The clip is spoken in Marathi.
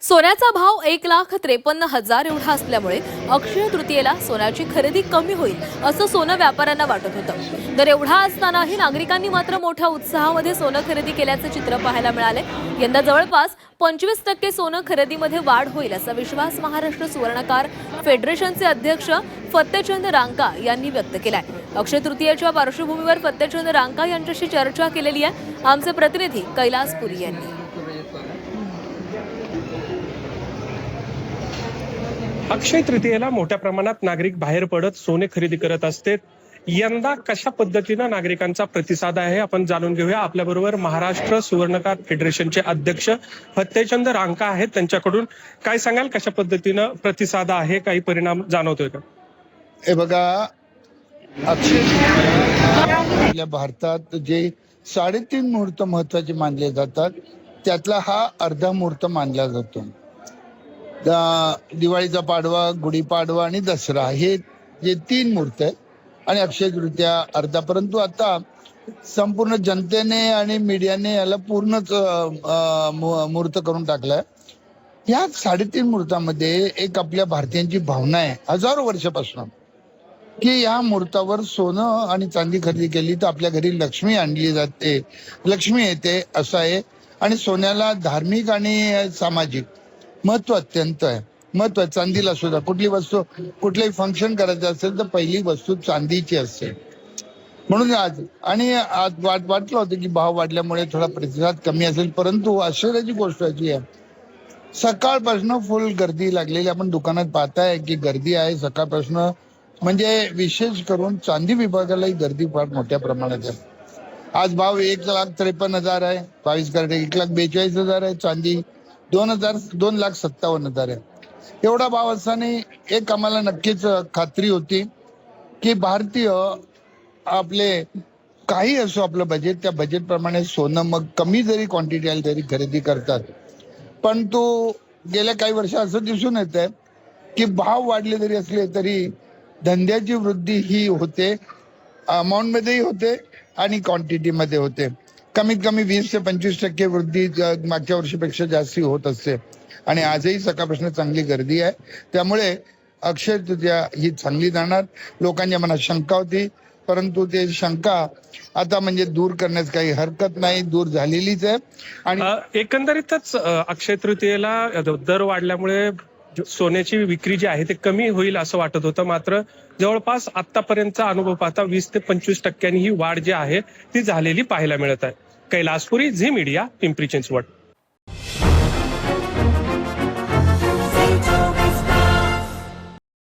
सोन्याचा भाव 1,53,000 एवढा असल्यामुळे अक्षय तृतीयेला सोन्याची खरेदी कमी होईल असं सोनं व्यापाऱ्यांना वाटत होतं। दर एवढा असतानाही नागरिकांनी मात्र मोठ्या उत्साहामध्ये सोनं खरेदी केल्याचे चित्र पाहायला मिळाले। यंदा जवळपास 25% सोनं खरेदीमध्ये वाढ होईल असा विश्वास महाराष्ट्र सुवर्णकार फेडरेशनचे अध्यक्ष फत्तेचंद रांका यांनी व्यक्त केलाय। अक्षय तृतीयेच्या पार्श्वभूमीवर फत्तेचंद रांका यांच्याशी चर्चा केलेली आहे आमचे प्रतिनिधी कैलास पुरी यांनी। अक्षय तृतीयेला मोठ्या प्रमाणात नागरिक बाहेर पडत सोने खरेदी करत असते। यंदा कशा पद्धतीने नागरिकांचा प्रतिसाद आहे आपण जाणून घेऊया। आपल्या बरोबर महाराष्ट्र सुवर्णकार फेडरेशनचे अध्यक्ष फत्तेचंद रांका आहेत, त्यांच्याकडून काय सांगाल, कशा पद्धतीने प्रतिसाद आहे, काही परिणाम जाणवतोय का? हे बघा, अक्षय तृतीया आपल्या भारतात जे 3.5 मुहूर्त महत्वाचे मानले जातात त्यातला हा अर्धा मुहूर्त मानला जातो। दिवाळीचा पाडवा, गुढीपाडवा आणि दसरा हे जे 3 मुहूर्त आहेत आणि अक्षय तृतीया अर्धा। परंतु आता संपूर्ण जनतेने आणि मीडियाने याला पूर्णच मुहूर्त करून टाकलाय। या 3.5 मुहूर्तामध्ये एक आपल्या भारतीयांची भावना आहे हजारो वर्षापासून की या मुहूर्तावर सोनं आणि चांदी खरेदी केली तर आपल्या घरी लक्ष्मी आणली जाते, लक्ष्मी येते असं आहे। आणि सोन्याला धार्मिक आणि सामाजिक महत्व अत्यंत आहे। महत्व चांदीला सुद्धा कुठली वस्तू कुठलंही फंक्शन करायचं असेल तर पहिली वस्तू चांदीची असते। म्हणून आज वाटलं होतं की भाव वाढल्यामुळे थोडा प्रतिसाद कमी असेल, परंतु आश्चर्याची गोष्ट अशी आहे सकाळपासून फुल गर्दी लागलेली आपण दुकानात पाहताय की गर्दी आहे सकाळपासून। म्हणजे विशेष करून चांदी विभागालाही गर्दी फार मोठ्या प्रमाणात आहे। आज भाव 1,53,000 आहे, 22 कॅरेट 1,42,000 आहे, चांदी 2,57,000 आहे। एवढा भाव असताना एक आम्हाला नक्कीच खात्री होती की भारतीय आपले काही असो आपलं बजेट, त्या बजेट प्रमाणे सोनं मग कमी जरी क्वांटिटी आली तरी खरेदी करतात। पण तो गेल्या काही वर्ष असं दिसून येत आहे की भाव वाढले जरी असले तरी धंद्याची वृद्धी ही होते, अमाऊंट मध्येही होते आणि क्वांटिटी मध्ये होते। कमीत कमी 20 ते 25% वृद्धी मागच्या वर्षीपेक्षा जास्ती होत असते। आणि आजही सकाळपासून चांगली गर्दी आहे, त्यामुळे अक्षय तृतीया ही चांगली जाणार। लोकांच्या मनात शंका होती, परंतु ते शंका आता म्हणजे दूर करण्यास काही हरकत नाही, दूर झालेलीच आहे। आणि एकंदरीतच अक्षय तृतीयेला दर वाढल्यामुळे सोन्याची विक्री जी आहे ते कमी होईल असं वाटत होतं, मात्र जवळपास आतापर्यंतचा अनुभव पाहता 20 ते 25% ही वाढ जी आहे ती झालेली पाहायला मिळत आहे। कैलास पुरी, झी मीडिया, पिंपरी चिंचवड।